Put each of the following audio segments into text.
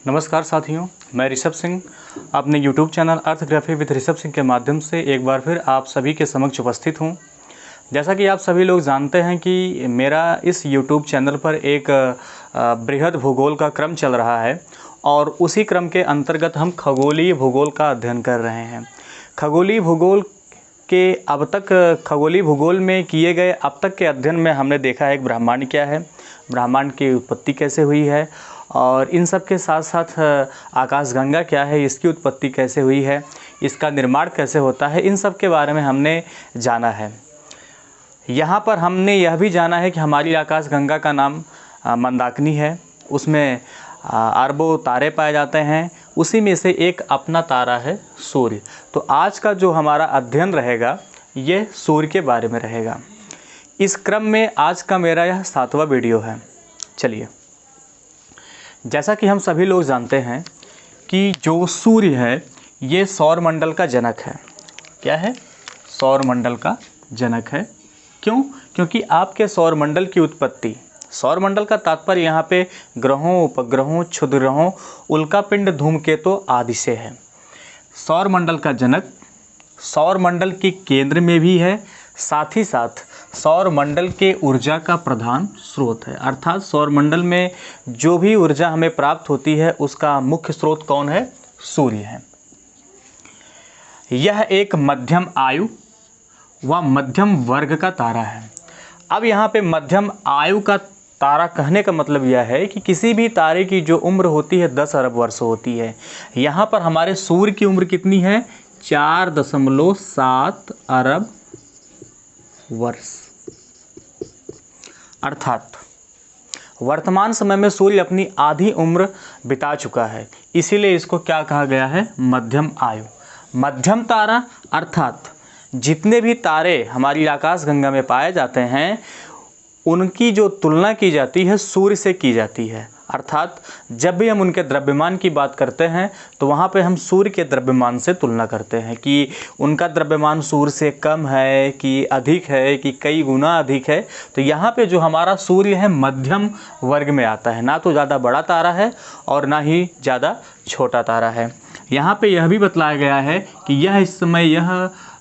नमस्कार साथियों, मैं ऋषभ सिंह अपने YouTube चैनल अर्थग्राफी विद ऋषभ सिंह के माध्यम से एक बार फिर आप सभी के समक्ष उपस्थित हूँ। जैसा कि आप सभी लोग जानते हैं कि मेरा इस YouTube चैनल पर एक बृहद भूगोल का क्रम चल रहा है और उसी क्रम के अंतर्गत हम खगोलीय भूगोल का अध्ययन कर रहे हैं। खगोलीय भूगोल में किए गए अब तक के अध्ययन में हमने देखा है कि ब्रह्मांड क्या है, ब्रह्मांड की उत्पत्ति कैसे हुई है और इन सब के साथ साथ आकाशगंगा क्या है, इसकी उत्पत्ति कैसे हुई है, इसका निर्माण कैसे होता है, इन सब के बारे में हमने जाना है। यहाँ पर हमने यह भी जाना है कि हमारी आकाशगंगा का नाम मंदाकिनी है, उसमें अरबों तारे पाए जाते हैं, उसी में से एक अपना तारा है सूर्य। तो आज का जो हमारा अध्ययन रहेगा ये सूर्य के बारे में रहेगा। इस क्रम में आज का मेरा यह 7वां वीडियो है। चलिए, जैसा कि हम सभी लोग जानते हैं कि जो सूर्य है ये सौरमंडल का जनक है। क्या है? सौरमंडल का जनक है। क्यों? क्योंकि आपके सौरमंडल की उत्पत्ति, सौरमंडल का तात्पर्य यहाँ पे ग्रहों, उपग्रहों, क्षुद्र ग्रहों, उल्कापिंड, धूमकेतु आदि से है। सौरमंडल का जनक सौरमंडल के केंद्र में भी है, साथ ही साथ सौरमंडल के ऊर्जा का प्रधान स्रोत है। अर्थात सौरमंडल में जो भी ऊर्जा हमें प्राप्त होती है उसका मुख्य स्रोत कौन है? सूर्य है। यह एक मध्यम आयु व मध्यम वर्ग का तारा है। अब यहाँ पे मध्यम आयु का तारा कहने का मतलब यह है कि किसी भी तारे की जो उम्र होती है 10 अरब वर्ष होती है। यहाँ पर हमारे सूर्य की उम्र कितनी है? 4.7 अरब वर्ष। अर्थात वर्तमान समय में सूर्य अपनी आधी उम्र बिता चुका है, इसीलिए इसको क्या कहा गया है? मध्यम आयु। मध्यम तारा अर्थात जितने भी तारे हमारी आकाशगंगा में पाए जाते हैं उनकी जो तुलना की जाती है सूर्य से की जाती है। अर्थात जब भी हम उनके द्रव्यमान की बात करते हैं तो वहाँ पे हम सूर्य के द्रव्यमान से तुलना करते हैं कि उनका द्रव्यमान सूर्य से कम है कि अधिक है कि कई गुना अधिक है। तो यहाँ पे जो हमारा सूर्य है मध्यम वर्ग में आता है, ना तो ज़्यादा बड़ा तारा है और ना ही ज़्यादा छोटा तारा है। यहाँ पे यह भी बतलाया गया है कि यह इस समय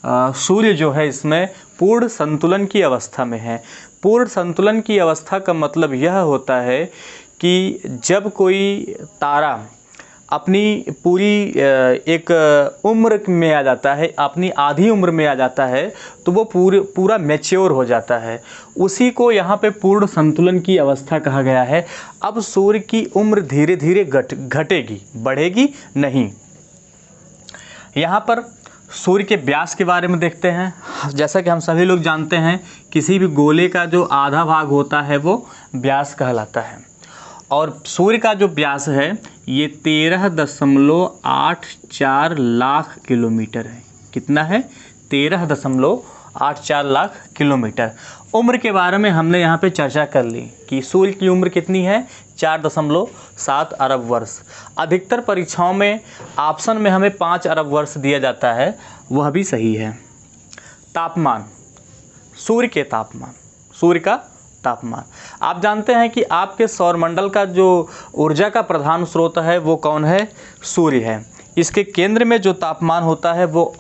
सूर्य जो है इसमें पूर्ण संतुलन की अवस्था में है। पूर्ण संतुलन की अवस्था का मतलब यह होता है कि जब कोई तारा अपनी पूरी एक उम्र में आ जाता है, अपनी आधी उम्र में आ जाता है, तो वो पूरा मैच्योर हो जाता है। उसी को यहाँ पे पूर्ण संतुलन की अवस्था कहा गया है। अब सूर्य की उम्र धीरे धीरे घटेगी, बढ़ेगी नहीं। यहाँ पर सूर्य के व्यास के बारे में देखते हैं। जैसा कि हम सभी लोग जानते हैं किसी भी गोले का जो आधा भाग होता है वो व्यास कहलाता है और सूर्य का जो व्यास है ये 13.84 लाख किलोमीटर है। कितना है? 13.84 लाख किलोमीटर। उम्र के बारे में हमने यहाँ पे चर्चा कर ली कि सूर्य की उम्र कितनी है? 4.7 अरब वर्ष। अधिकतर परीक्षाओं में ऑप्शन में हमें 5 अरब वर्ष दिया जाता है, वह भी सही है। तापमान, सूर्य का तापमान आप जानते हैं कि आपके सौरमंडल का जो ऊर्जा का प्रधान स्रोत है वो कौन है? सूर्य है। इसके केंद्र में जो तापमान होता है वो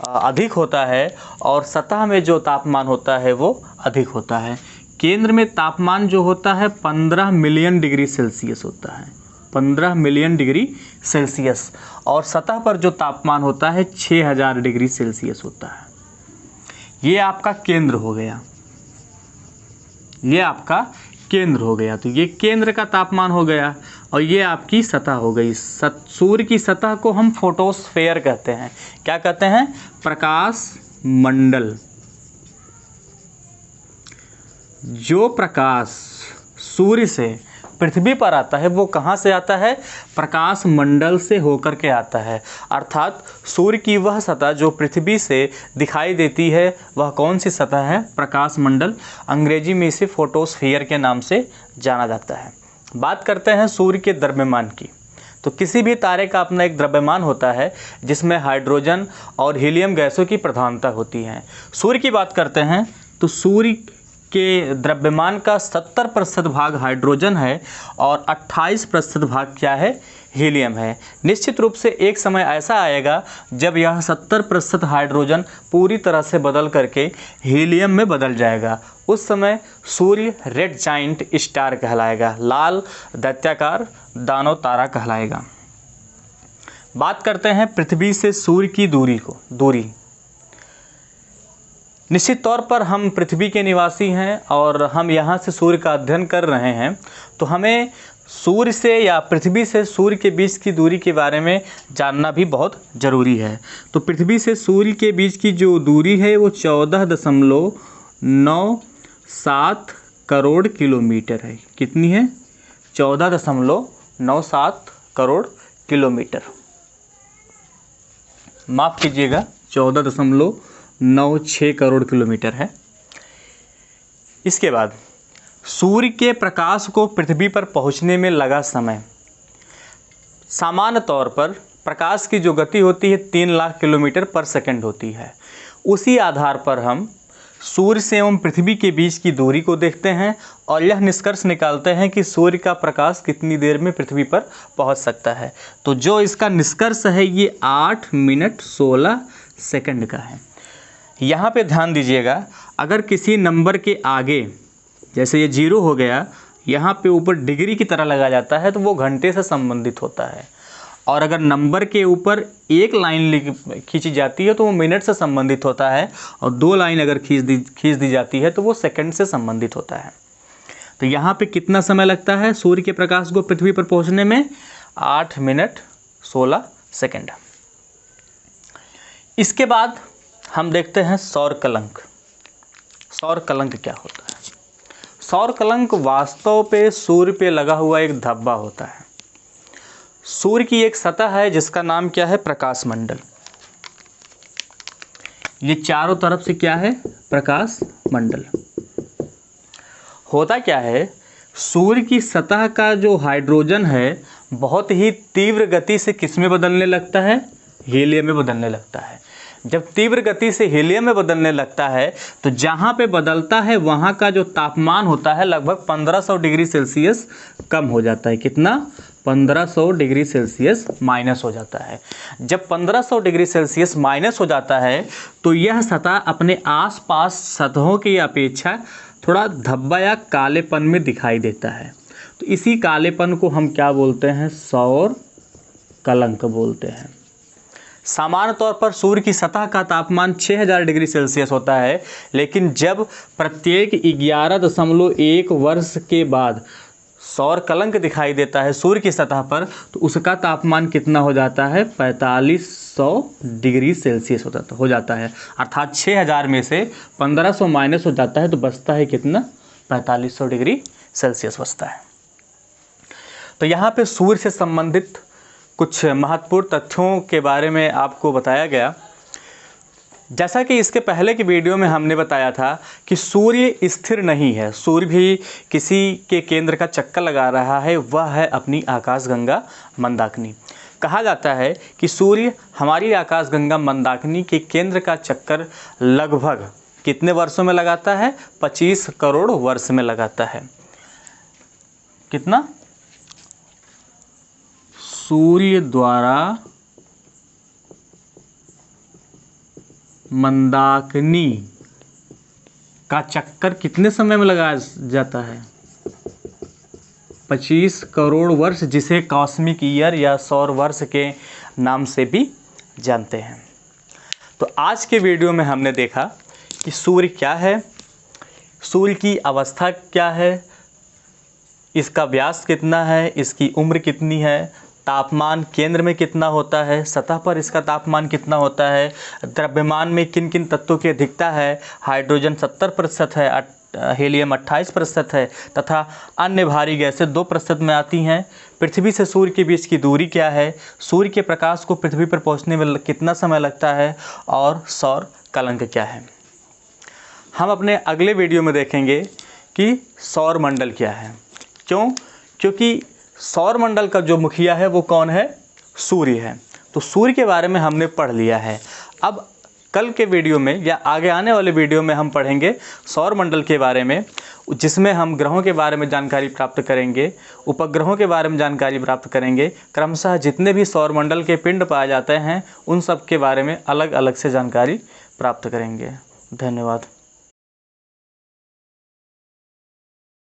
अधिक होता है और सतह में जो तापमान होता है वो अधिक होता है। केंद्र में तापमान जो होता है 15 मिलियन डिग्री सेल्सियस होता है, 15 मिलियन डिग्री सेल्सियस, और सतह पर जो तापमान होता है 6000 डिग्री सेल्सियस होता है। ये आपका केंद्र हो गया, ये आपका केंद्र हो गया। तो ये केंद्र का तापमान हो गया और ये आपकी सतह हो गई। सूर्य की सतह को हम फोटोस्फेयर कहते हैं। क्या कहते हैं? प्रकाश मंडल। जो प्रकाश सूर्य से पृथ्वी पर आता है वो कहाँ से आता है? प्रकाश मंडल से होकर के आता है। अर्थात सूर्य की वह सतह जो पृथ्वी से दिखाई देती है वह कौन सी सतह है? प्रकाश मंडल। अंग्रेजी में इसे फोटोस्फीयर के नाम से जाना जाता है। बात करते हैं सूर्य के द्रव्यमान की। तो किसी भी तारे का अपना एक द्रव्यमान होता है जिसमें हाइड्रोजन और हीलियम गैसों की प्रधानता होती है। सूर्य की बात करते हैं तो सूर्य के द्रव्यमान का 70% भाग हाइड्रोजन है और 28% भाग क्या है? हीलियम है। निश्चित रूप से एक समय ऐसा आएगा जब यह 70% हाइड्रोजन पूरी तरह से बदल करके हीलियम में बदल जाएगा। उस समय सूर्य रेड जाइंट स्टार कहलाएगा, लाल दैत्याकार दानव तारा कहलाएगा। बात करते हैं पृथ्वी से सूर्य की दूरी। निश्चित तौर पर हम पृथ्वी के निवासी हैं और हम यहाँ से सूर्य का अध्ययन कर रहे हैं, तो हमें सूर्य से या पृथ्वी से सूर्य के बीच की दूरी के बारे में जानना भी बहुत ज़रूरी है। तो पृथ्वी से सूर्य के बीच की जो दूरी है वो 14.97 करोड़ किलोमीटर है। कितनी है? 14.97 करोड़ किलोमीटर। माफ़ कीजिएगा, 14.96 करोड़ किलोमीटर है। इसके बाद सूर्य के प्रकाश को पृथ्वी पर पहुंचने में लगा समय, सामान्य तौर पर प्रकाश की जो गति होती है 3 लाख किलोमीटर पर सेकंड होती है। उसी आधार पर हम सूर्य से एवं पृथ्वी के बीच की दूरी को देखते हैं और यह निष्कर्ष निकालते हैं कि सूर्य का प्रकाश कितनी देर में पृथ्वी पर पहुंच सकता है। तो जो इसका निष्कर्ष है ये 8 मिनट 16 सेकंड का है। यहाँ पे ध्यान दीजिएगा, अगर किसी नंबर के आगे जैसे ये 0 हो गया, यहाँ पे ऊपर डिग्री की तरह लगा जाता है तो वो घंटे से संबंधित होता है, और अगर नंबर के ऊपर एक लाइन खींची जाती है तो वो मिनट से संबंधित होता है, और 2 लाइन अगर खींच दी जाती है तो वो सेकंड से संबंधित होता है। तो यहाँ पे कितना समय लगता है सूर्य के प्रकाश को पृथ्वी पर पहुँचने में? 8 मिनट 16 सेकंड। इसके बाद हम देखते हैं सौर कलंक। सौर कलंक क्या होता है? सौर कलंक वास्तव पे सूर्य पे लगा हुआ एक धब्बा होता है। सूर्य की एक सतह है जिसका नाम क्या है? प्रकाश मंडल। ये चारों तरफ से क्या है? प्रकाश मंडल। होता क्या है, सूर्य की सतह का जो हाइड्रोजन है बहुत ही तीव्र गति से किस में बदलने लगता है? हीलियम में बदलने लगता है। जब तीव्र गति से हीलियम में बदलने लगता है तो जहाँ पे बदलता है वहाँ का जो तापमान होता है लगभग 1500 डिग्री सेल्सियस कम हो जाता है। कितना? 1500 डिग्री सेल्सियस माइनस हो जाता है। जब 1500 डिग्री सेल्सियस माइनस हो जाता है तो यह सतह अपने आसपास सतहों की अपेक्षा थोड़ा धब्बा या कालेपन में दिखाई देता है। तो इसी कालेपन को हम क्या बोलते हैं? सौर कलंक बोलते हैं। सामान्य तौर पर सूर्य की सतह का तापमान 6000 डिग्री सेल्सियस होता है, लेकिन जब प्रत्येक 11.1 वर्ष के बाद सौर कलंक दिखाई देता है सूर्य की सतह पर तो उसका तापमान कितना हो जाता है? 4500 डिग्री सेल्सियस हो जाता है। अर्थात 6000 में से 1500 माइनस हो जाता है तो बचता है कितना? 4500 डिग्री सेल्सियस बचता है। तो यहाँ पे सूर्य से संबंधित कुछ महत्वपूर्ण तथ्यों के बारे में आपको बताया गया। जैसा कि इसके पहले की वीडियो में हमने बताया था कि सूर्य स्थिर नहीं है, सूर्य भी किसी के केंद्र का चक्कर लगा रहा है, वह है अपनी आकाशगंगा मंदाकिनी। कहा जाता है कि सूर्य हमारी आकाशगंगा मंदाकिनी के केंद्र का चक्कर लगभग कितने वर्षों में लगाता है? 25 करोड़ वर्ष में लगाता है। कितना? सूर्य द्वारा मंदाकिनी का चक्कर कितने समय में लगाया जाता है? 25 करोड़ वर्ष, जिसे कॉस्मिक ईयर या सौर वर्ष के नाम से भी जानते हैं। तो आज के वीडियो में हमने देखा कि सूर्य क्या है, सूर्य की अवस्था क्या है, इसका व्यास कितना है, इसकी उम्र कितनी है, तापमान केंद्र में कितना होता है, सतह पर इसका तापमान कितना होता है, द्रव्यमान में किन किन तत्वों की अधिकता है, हाइड्रोजन 70% है, हीलियम 28% है तथा अन्य भारी गैसें 2% में आती हैं। पृथ्वी से सूर्य के बीच की दूरी क्या है, सूर्य के प्रकाश को पृथ्वी पर पहुंचने में कितना समय लगता है और सौर कलंक क्या है। हम अपने अगले वीडियो में देखेंगे कि सौर मंडल क्या है। क्योंकि सौर मंडल का जो मुखिया है वो कौन है? सूर्य है। तो सूर्य के बारे में हमने पढ़ लिया है। अब कल के वीडियो में या आगे आने वाले वीडियो में हम पढ़ेंगे सौर मंडल के बारे में, जिसमें हम ग्रहों के बारे में जानकारी प्राप्त करेंगे, उपग्रहों के बारे में जानकारी प्राप्त करेंगे। क्रमशः जितने भी सौर मंडल के पिंड पाए जाते हैं उन सब के बारे में अलग अलग से जानकारी प्राप्त करेंगे। धन्यवाद।